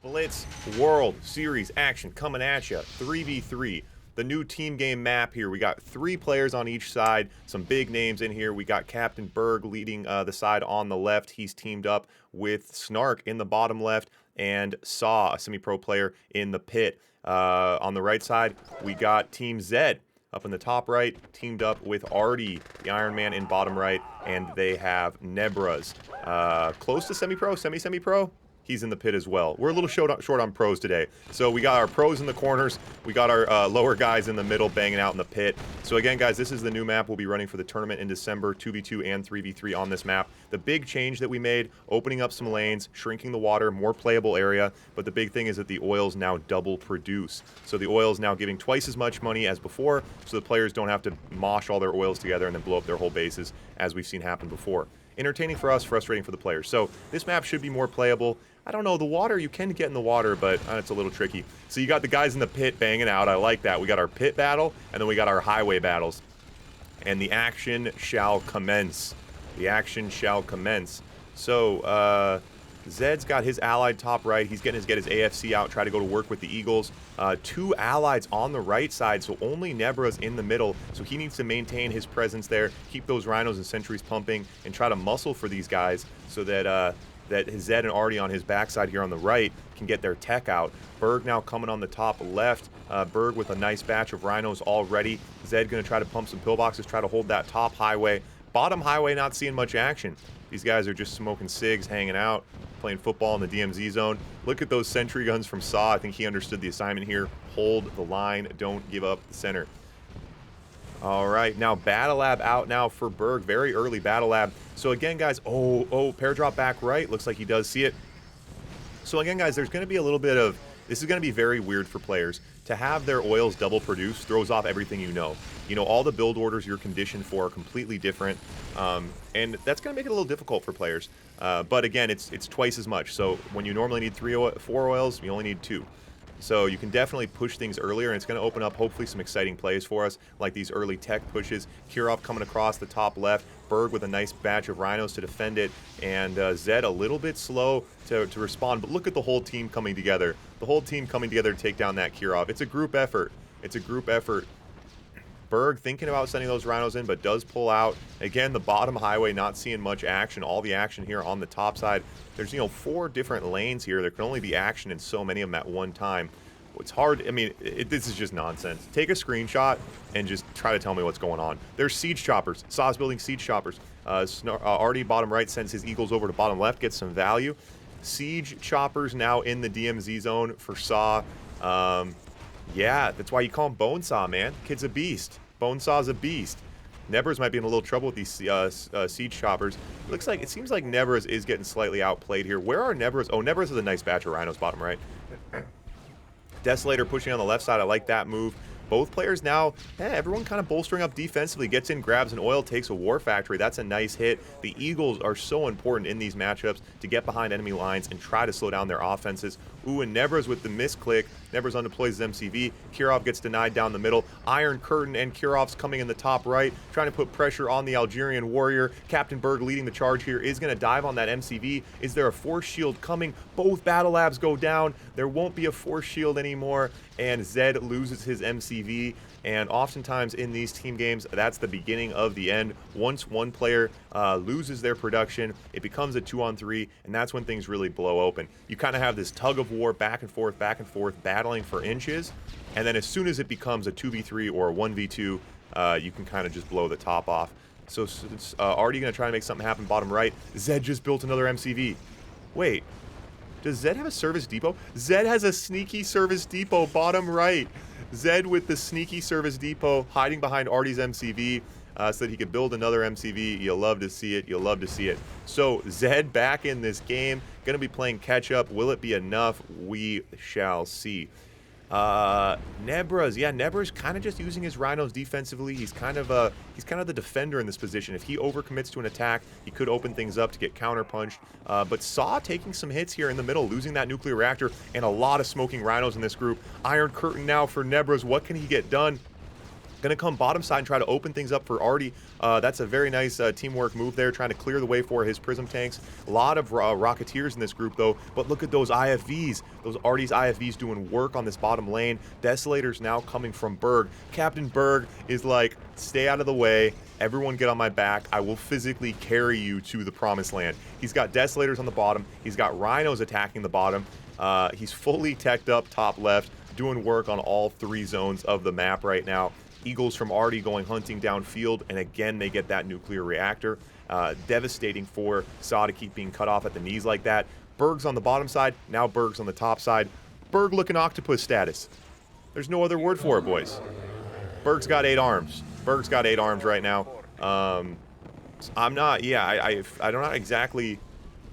Blitz World Series action coming at you. 3v3. The new team game map here. We got 3 players on each side. Some big names in here. We got Captain Berg leading the side on the left. He's teamed up with Snark in the bottom left. And Saw, a semi-pro player, in the pit. On the right side, we got Team Zed up in the top right, teamed up with Artie, the Iron Man, in bottom right. And they have Nebras. Close to semi-pro, semi-pro. He's in the pit as well. We're a little short on pros today. So we got our pros in the corners. We got our lower guys in the middle banging out in the pit. So again, guys, this is the new map we'll be running for the tournament in December, 2v2 and 3v3 on this map. The big change that we made, opening up some lanes, shrinking the water, more playable area. But the big thing is that the oils now double produce. So the oils now giving twice as much money as before, so the players don't have to mosh all their oils together and then blow up their whole bases, as we've seen happen before. Entertaining for us, frustrating for the players. So this map should be more playable. I don't know, the water, you can get in the water, but it's a little tricky. So you got the guys in the pit banging out. I like that. We got our pit battle, and then we got our highway battles. And the action shall commence. The action shall commence. So, Zed's got his allied top right. He's getting get his AFC out, try to go to work with the Eagles. 2 allies on the right side, so only Nebra's in the middle. So he needs to maintain his presence there, keep those rhinos and sentries pumping, and try to muscle for these guys so that that Zed and Artie on his backside here on the right can get their tech out. Berg now coming on the top left. Berg with a nice batch of rhinos already. Zed going to try to pump some pillboxes, try to hold that top highway. Bottom highway not seeing much action. These guys are just smoking cigs, hanging out, playing football in the DMZ zone. Look at those sentry guns from Saw. I think he understood the assignment here. Hold the line, don't give up the center. All right, now Battle Lab out now for Berg. Very early Battle Lab. So again, guys, pair drop back right. Looks like he does see it. So again, guys, there's going to be a little bit of, this is going to be very weird for players. To have their oils double produce throws off everything you know. You know, all the build orders you're conditioned for are completely different. And that's going to make it a little difficult for players. But again, it's twice as much. So when you normally need 4 oils, you only need 2. So you can definitely push things earlier, and it's going to open up hopefully some exciting plays for us, like these early tech pushes. Kirov coming across the top left, Berg with a nice batch of rhinos to defend it, and Zed a little bit slow to respond. But look at the whole team coming together. The whole team coming together to take down that Kirov. It's a group effort. It's a group effort. Berg thinking about sending those rhinos in, but does pull out. Again, the bottom highway not seeing much action. All the action here on the top side. There's, 4 different lanes here. There can only be action in so many of them at one time. It's hard. I mean, this is just nonsense. Take a screenshot and just try to tell me what's going on. There's siege choppers. Saw's building siege choppers. Artie, bottom right, sends his eagles over to bottom left, gets some value. Siege choppers now in the DMZ zone for Saw. Yeah, that's why you call him Bonesaw, man. Kid's a beast. Bonesaw's a beast. Nebras might be in a little trouble with these siege choppers. It seems like Nebras is getting slightly outplayed here. Where are Nebras? Oh, Nebras is a nice batch of rhinos, bottom right. Desolator pushing on the left side. I like that move. Both players now, everyone kind of bolstering up defensively. Gets in, grabs an oil, takes a war factory. That's a nice hit. The Eagles are so important in these matchups to get behind enemy lines and try to slow down their offenses. Ooh, and Nebras with the misclick. Nebras undeploys his MCV. Kirov gets denied down the middle. Iron Curtain and Kirov's coming in the top right, trying to put pressure on the Algerian warrior. Captain Berg leading the charge here is going to dive on that MCV. Is there a force shield coming? Both battle labs go down. There won't be a force shield anymore, and Zed loses his MCV. And oftentimes in these team games, that's the beginning of the end. Once one player loses their production, it becomes a 2-on-3, and that's when things really blow open. You kind of have this tug of war, back and forth, battling for inches, and then as soon as it becomes a 2v3 or a 1v2, you can kind of just blow the top off. So it's Artie going to try to make something happen bottom right. Zed just built another MCV. Wait, does Zed have a service depot? Zed has a sneaky service depot bottom right. Zed with the sneaky service depot hiding behind Artie's MCV so that he could build another MCV. You'll love to see it. You'll love to see it. So Zed back in this game. Going to be playing catch up. Will it be enough? We shall see. Nebras, yeah, Nebras kind of just using his rhinos defensively. He's kind of the defender in this position. If he overcommits to an attack, he could open things up to get counterpunched. But Saw taking some hits here in the middle, losing that nuclear reactor, and a lot of smoking rhinos in this group. Iron Curtain now for Nebras. What can he get done? Gonna come bottom side and try to open things up for Artie. That's a very nice teamwork move there, trying to clear the way for his Prism tanks. A lot of Rocketeers in this group, though, but look at those IFVs. Those Artie's IFVs doing work on this bottom lane. Desolator's now coming from Berg. Captain Berg is like, stay out of the way. Everyone get on my back. I will physically carry you to the promised land. He's got Desolators on the bottom. He's got Rhinos attacking the bottom. He's fully teched up top left, doing work on all 3 zones of the map right now. Eagles from Artie going hunting downfield, and again, they get that nuclear reactor. Devastating for Saw to keep being cut off at the knees like that. Berg's on the bottom side. Now Berg's on the top side. Berg looking octopus status. There's no other word for it, boys. Berg's got 8 arms. Berg's got 8 arms right now. I'm not, yeah, I'm not exactly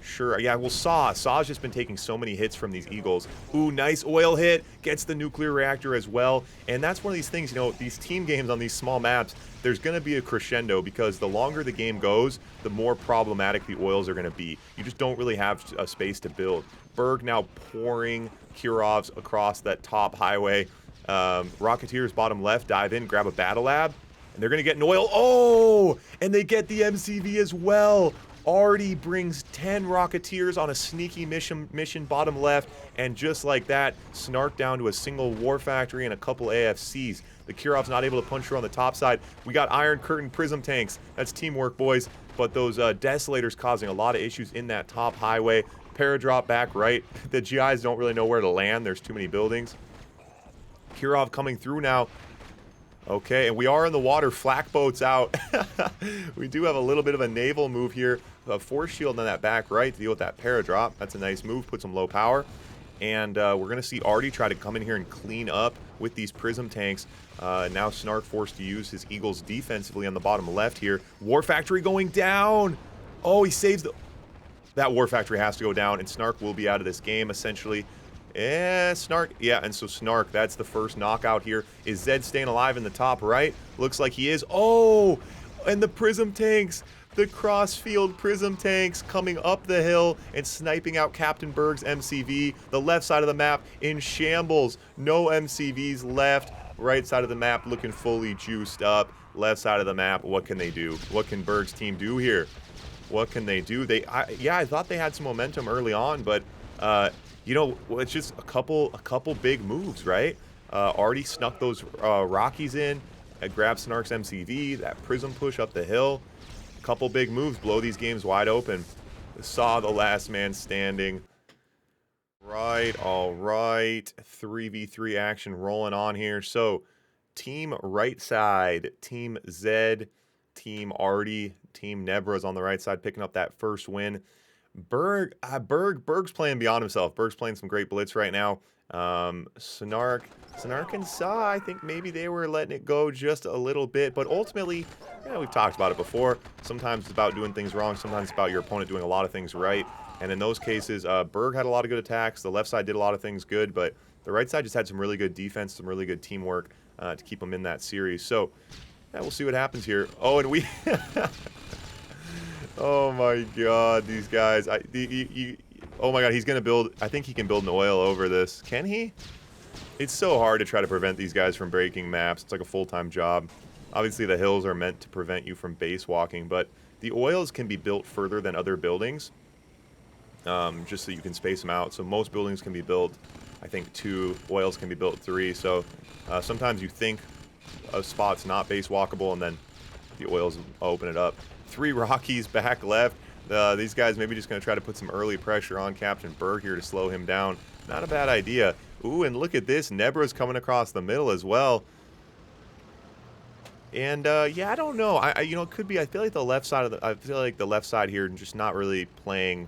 sure. Yeah, well, Saw's just been taking so many hits from these Eagles. Ooh, nice oil hit. Gets the nuclear reactor as well. And that's one of these things, you know, these team games on these small maps, there's going to be a crescendo because the longer the game goes, the more problematic the oils are going to be. You just don't really have a space to build. Berg now pouring Kurovs across that top highway. Rocketeers bottom left, dive in, grab a battle lab, and they're going to get an oil. Oh, and they get the MCV as well. Artie brings 10 Rocketeers on a sneaky mission bottom left, and just like that, Snark down to a single War Factory and a couple AFCs. The Kurov's not able to punch through on the top side. We got Iron Curtain Prism tanks. That's teamwork, boys. But those Desolators causing a lot of issues in that top highway. Paradrop back right. The GIs don't really know where to land. There's too many buildings. Kurov coming through now. Okay, and we are in the water. Flak boat's out. We do have a little bit of a naval move here. A force shield on that back right to deal with that paradrop. That's a nice move. Put some low power. And we're going to see Artie try to come in here and clean up with these Prism tanks. Now Snark forced to use his Eagles defensively on the bottom left here. War Factory going down. Oh, he saves the... That War Factory has to go down, and Snark will be out of this game, essentially. Snark. Yeah, and so Snark, that's the first knockout here. Is Zed staying alive in the top right? Looks like he is. Oh, and the Prism tanks. The cross-field Prism tanks coming up the hill and sniping out Captain Berg's MCV. The left side of the map in shambles. No MCVs left. Right side of the map looking fully juiced up. Left side of the map, what can they do? What can Berg's team do here? What can they do? I thought they had some momentum early on, but you know, it's just a couple big moves, right? Artie snuck those Rockies in, grabbed Snark's MCV, that Prism push up the hill. Couple big moves, blow these games wide open. Saw the last man standing. Right, all right. 3v3 action rolling on here. So, team right side, Team Zed, Team Artie, Team Nebra's on the right side, picking up that first win. Berg's playing beyond himself. Berg's playing some great blitz right now. Snark and Saw, I think maybe they were letting it go just a little bit, but ultimately, we've talked about it before. Sometimes it's about doing things wrong. Sometimes it's about your opponent doing a lot of things right. And in those cases, Berg had a lot of good attacks. The left side did a lot of things good, but the right side just had some really good defense, some really good teamwork to keep them in that series. So, yeah, we'll see what happens here. Oh, and we... Oh my god, these guys. Oh my god, he's going to build... I think he can build an oil over this. Can he? It's so hard to try to prevent these guys from breaking maps. It's like a full-time job. Obviously, the hills are meant to prevent you from base walking, but the oils can be built further than other buildings, just so you can space them out. So most buildings can be built, I think, 2. Oils can be built 3. So sometimes you think a spot's not base walkable, and then the oils open it up. 3 Rockies back left. These guys maybe just going to try to put some early pressure on Captain Berg here to slow him down. Not a bad idea. Ooh, and look at this. Nebra's coming across the middle as well. And yeah, I don't know. You know, it could be. I feel like the left side of the. I feel like the left side here just not really playing.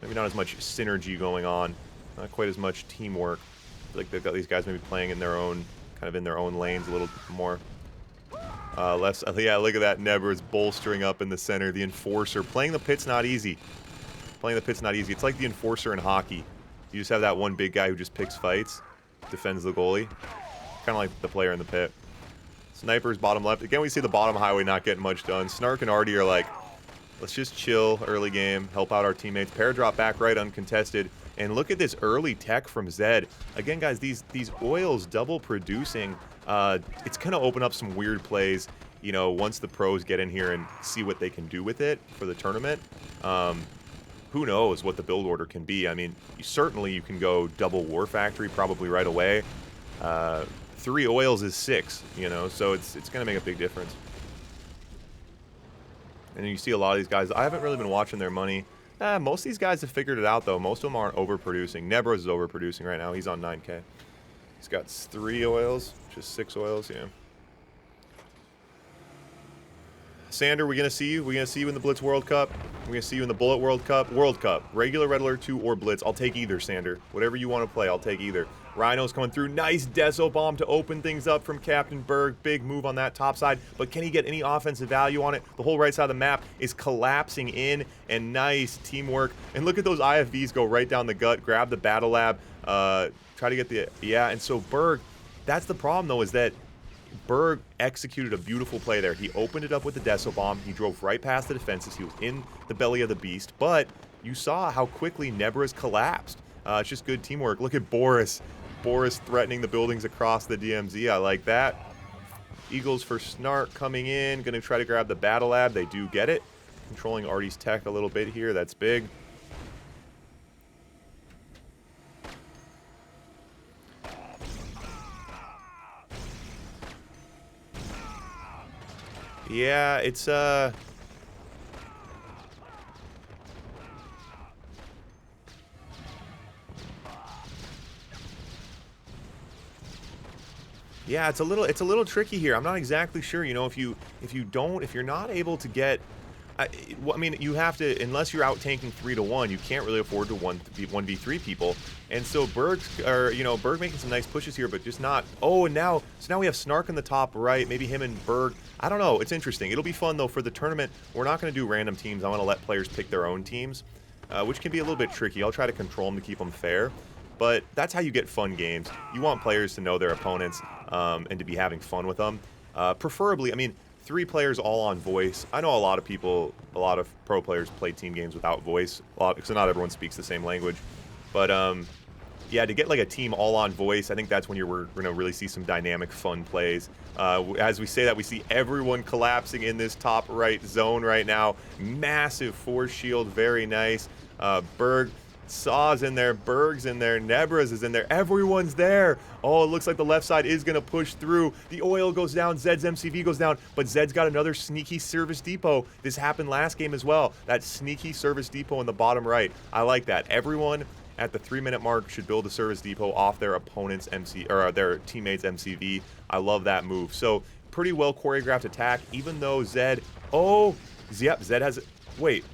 Maybe not as much synergy going on. Not quite as much teamwork. I feel like they've got these guys maybe playing in their own, kind of in their own lanes a little more. Yeah, look at that. Nebra's bolstering up in the center. The Enforcer. Playing the pit's not easy. Playing the pit's not easy. It's like the Enforcer in hockey. You just have that one big guy who just picks fights, defends the goalie. Kind of like the player in the pit. Snipers bottom left. Again, we see the bottom highway not getting much done. Snark and Artie are like, let's just chill early game, help out our teammates. Paradrop back right uncontested. And look at this early tech from Zed. Again, guys, these oils double producing. It's going to open up some weird plays, you know, once the pros get in here and see what they can do with it for the tournament. Who knows what the build order can be. I mean, certainly you can go double War Factory probably right away. 3 oils is 6, you know, so it's going to make a big difference. And you see a lot of these guys. I haven't really been watching their money. Most of these guys have figured it out, though. Most of them aren't overproducing. Nebros is overproducing right now. He's on 9K. He's got 3 oils, just 6 oils, yeah. Sander, we're going to see you. We're going to see you in the Blitz World Cup. We're going to see you in the Bullet World Cup. World Cup. Regular, Red Alert 2, or Blitz. I'll take either, Sander. Whatever you want to play, I'll take either. Rhino's coming through. Nice Deso bomb to open things up from Captain Berg. Big move on that top side. But can he get any offensive value on it? The whole right side of the map is collapsing in. And nice teamwork. And look at those IFVs go right down the gut. Grab the Battle Lab. Try to get the... Yeah, and so Berg... That's the problem, though, is that Berg executed a beautiful play there. He opened it up with the Deso bomb. He drove right past the defenses. He was in the belly of the beast. But you saw how quickly Nebras collapsed. It's just good teamwork. Look at Boris. Boris threatening the buildings across the DMZ. I like that. Eagles for Snark coming in. Going to try to grab the Battle Lab. They do get it. Controlling Artie's tech a little bit here. That's big. Yeah, it's yeah, it's a little tricky here. I'm not exactly sure, you know, if you're not able to get I mean, you have to, unless you're out tanking 3-1, you can't really afford to 1v3 people. And so Berg making some nice pushes here, but just not. Oh, and now we have Snark in the top right. Maybe him and Berg. I don't know. It's interesting. It'll be fun though for the tournament. We're not going to do random teams. I want to let players pick their own teams, which can be a little bit tricky. I'll try to control them to keep them fair. But that's how you get fun games. You want players to know their opponents and to be having fun with them. Preferably, I mean, 3 players all on voice. I know a lot of pro players play team games without voice, so not everyone speaks the same language. But yeah, to get like a team all on voice, I think that's when we're going to really see some dynamic, fun plays. As we say that, we see everyone collapsing in this top right zone right now. Massive force shield, very nice. Berg. Saw's in there, Berg's in there, Nebras is in there, everyone's there. Oh, it looks like the left side is going to push through. The oil goes down, Zed's MCV goes down, but Zed's got another sneaky service depot. This happened last game as well. That sneaky service depot in the bottom right. I like that. Everyone at the 3-minute mark should build a service depot off their opponent's their teammate's MCV. I love that move. So, pretty well choreographed attack, even though Zed... Oh, yep, Zed has... Wait.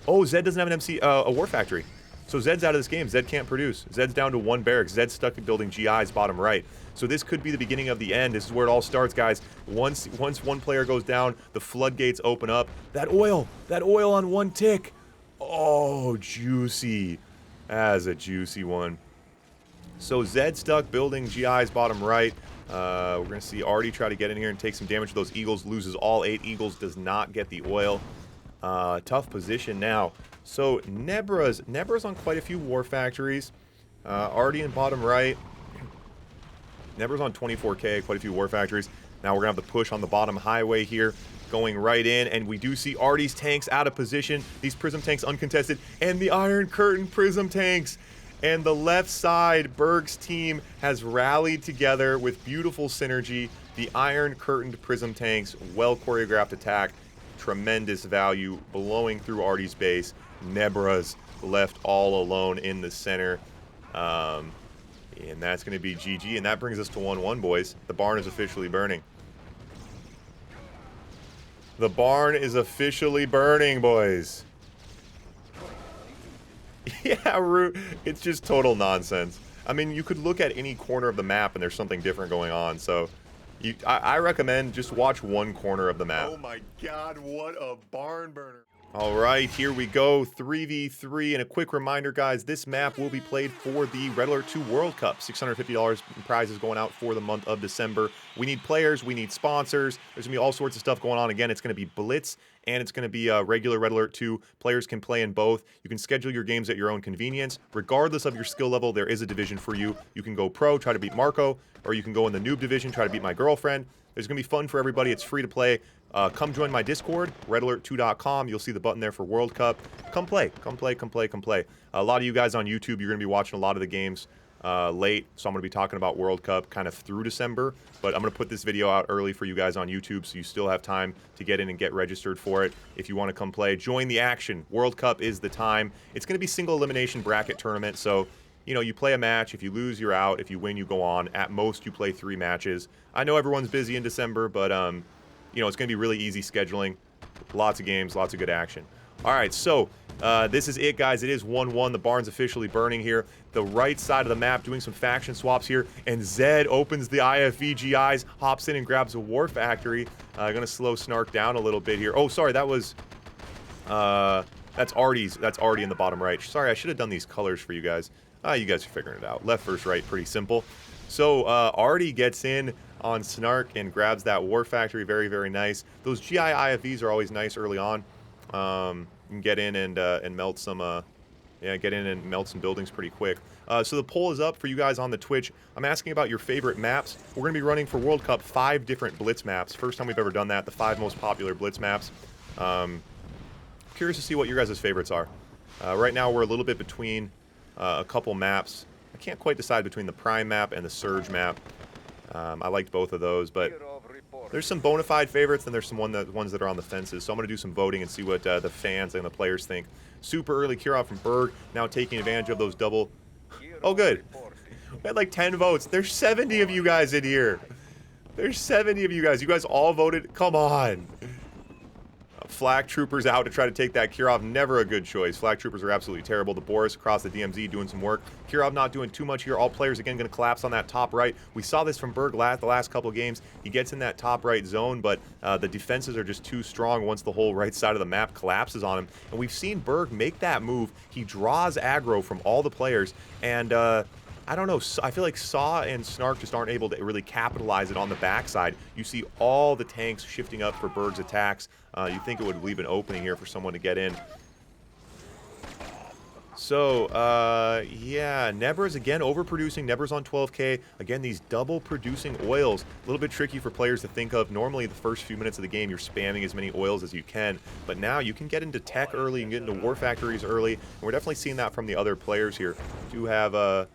Oh, Zed doesn't have an a War Factory. So Zed's out of this game. Zed can't produce. Zed's down to 1 barracks. Zed's stuck in building GI's bottom right. So this could be the beginning of the end. This is where it all starts, guys. Once one player goes down, the floodgates open up. That oil on 1 tick. Oh, juicy. That's a juicy one. So Zed stuck building GI's bottom right. We're going to see Artie try to get in here and take some damage to those Eagles. Loses all 8 Eagles. Does not get the oil. Tough position now. So Nebra's on quite a few War Factories. Artie in bottom right. Nebra's on 24K, quite a few War Factories. Now we're going to have the push on the bottom highway here, going right in. And we do see Artie's tanks out of position. These Prism tanks uncontested. And the Iron Curtain Prism tanks. And the left side, Berg's team has rallied together with beautiful synergy. The Iron Curtained Prism tanks, well choreographed attack. Tremendous value blowing through Artie's base. Nebra's left all alone in the center. And that's going to be GG. And that brings us to 1-1, boys. The barn is officially burning. The barn is officially burning, boys. Yeah, it's just total nonsense. I mean, you could look at any corner of the map and there's something different going on. So I recommend just watch one corner of the map. Oh my god, what a barn burner. All right, here we go, 3v3, and a quick reminder, guys, this map will be played for the Red Alert 2 World Cup. $650 in prizes going out for the month of December. We need players, we need sponsors, there's going to be all sorts of stuff going on. Again, it's going to be Blitz, and it's going to be regular Red Alert 2. Players can play in both. You can schedule your games at your own convenience. Regardless of your skill level, there is a division for you. You can go pro, try to beat Marco, or you can go in the noob division, try to beat my girlfriend. There's going to be fun for everybody. It's free to play. Come join my Discord, redalert2.com. You'll see the button there for World Cup. Come play, come play, come play, come play. A lot of you guys on YouTube, you're going to be watching a lot of the games late, so I'm going to be talking about World Cup kind of through December, but I'm going to put this video out early for you guys on YouTube, so you still have time to get in and get registered for it. If you want to come play, join the action. World Cup is the time. It's going to be single elimination bracket tournament, so you know, you play a match. If you lose, you're out. If you win, you go on. At most, you play 3 matches. I know everyone's busy in December, but, you know, it's going to be really easy scheduling. Lots of games, lots of good action. All right, so this is it, guys. It is 1-1. The barn's officially burning here. The right side of the map doing some faction swaps here, and Zed opens the IFVGIs, hops in and grabs a War Factory. Going to slow Snark down a little bit here. Oh, sorry, that was... that's already in the bottom right. Sorry, I should have done these colors for you guys. You guys are figuring it out. Left versus right, pretty simple. So Artie gets in on Snark and grabs that War Factory. Very, very nice. Those GI IFVs are always nice early on. You can get in and melt some, get in and melt some buildings pretty quick. So the poll is up for you guys on the Twitch. I'm asking about your favorite maps. We're going to be running for World Cup 5 different Blitz maps. First time we've ever done that. The 5 most popular Blitz maps. Curious to see what your guys' favorites are. Right now we're a little bit between a couple maps. I can't quite decide between the Prime map and the Surge map. I liked both of those, but there's some bona fide favorites, and there's some ones that are on the fences. So I'm going to do some voting and see what the fans and the players think. Super early Kirov from Berg, now taking advantage of those double... Oh, good. We had like 10 votes. There's 70 of you guys in here. There's 70 of you guys. You guys all voted? Come on. Flak Troopers out to try to take that Kirov. Never a good choice. Flak Troopers are absolutely terrible. The Boris across the DMZ doing some work. Kirov not doing too much here. All players, again, going to collapse on that top right. We saw this from Berg the last couple of games. He gets in that top right zone, but the defenses are just too strong once the whole right side of the map collapses on him. And we've seen Berg make that move. He draws aggro from all the players, and I don't know, I feel like Saw and Snark just aren't able to really capitalize it on the backside. You see all the tanks shifting up for Berg's attacks. You think it would leave an opening here for someone to get in. So, yeah, Nebra's again overproducing. Nebra's on 12K. Again, these double producing oils. A little bit tricky for players to think of. Normally, the first few minutes of the game, you're spamming as many oils as you can. But now you can get into tech early and get into war factories early. And we're definitely seeing that from the other players here. Do have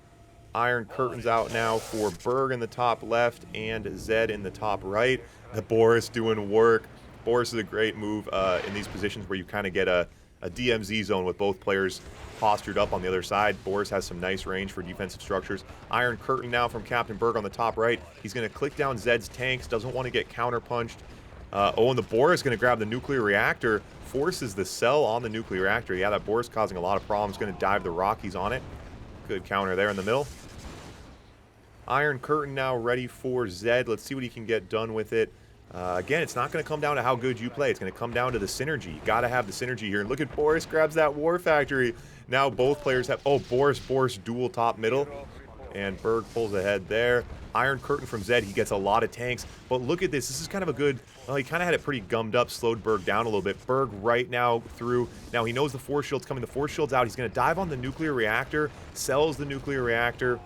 Iron Curtains out now for Berg in the top left and Zed in the top right. The Boris doing work. Boris is a great move in these positions where you kind of get a DMZ zone with both players postured up on the other side. Boris has some nice range for defensive structures. Iron Curtain now from Captain Berg on the top right. He's going to click down Zed's tanks, doesn't want to get counterpunched. Oh, and the Boris going to grab the nuclear reactor, forces the cell on the nuclear reactor. Yeah, that Boris causing a lot of problems. Going to dive the Rockies on it. Good counter there in the middle. Iron Curtain now ready for Zed. Let's see what he can get done with it. Again, it's not going to come down to how good you play. It's going to come down to the synergy. You got to have the synergy here. And look at Boris grabs that War Factory. Now both players have... Oh, Boris dual top middle. And Berg pulls ahead there. Iron Curtain from Zed. He gets a lot of tanks. But look at this. This is kind of a good... Well, he kind of had it pretty gummed up. Slowed Berg down a little bit. Berg right now through... Now he knows the force shield's coming. The force shield's out. He's going to dive on the nuclear reactor. Sells the nuclear reactor.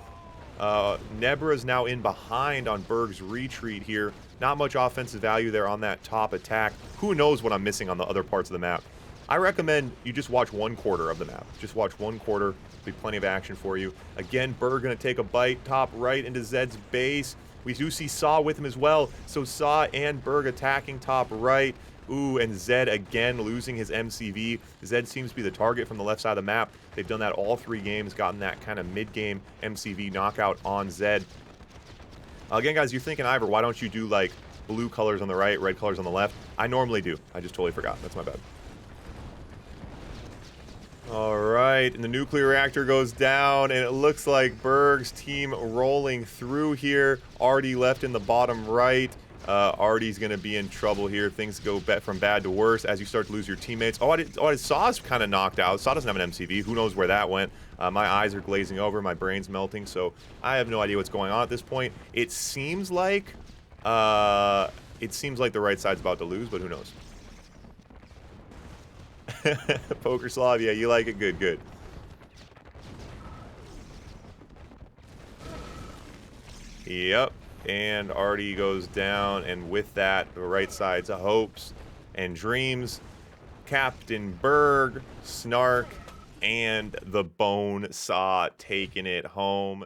Nebra's now in behind on Berg's retreat here. Not much offensive value there on that top attack. Who knows what I'm missing on the other parts of the map. I recommend you just watch 1/4 of the map. Just watch 1/4. Be plenty of action for you. Again, Berg going to take a bite top right into Zed's base. We do see Saw with him as well. So Saw and Berg attacking top right. Ooh, and Zed again losing his MCV. Zed seems to be the target from the left side of the map. They've done that all 3 games, gotten that kind of mid-game MCV knockout on Zed. Again, guys, you're thinking, Ivor, why don't you do, like, blue colors on the right, red colors on the left? I normally do. I just totally forgot. That's my bad. All right, and the nuclear reactor goes down, and it looks like Berg's team rolling through here. Artie left in the bottom right. Artie's going to be in trouble here. Things go from bad to worse as you start to lose your teammates. Oh, I Saw's kind of knocked out. Saw doesn't have an MCV. Who knows where that went? My eyes are glazing over. My brain's melting. So I have no idea what's going on at this point. It seems like the right side's about to lose, but who knows? Poker Slav, yeah, you like it? Good, good. Yep. And Artie goes down, and with that, the right side's hopes and dreams. Captain Berg, Snark, and the Bone Saw taking it home.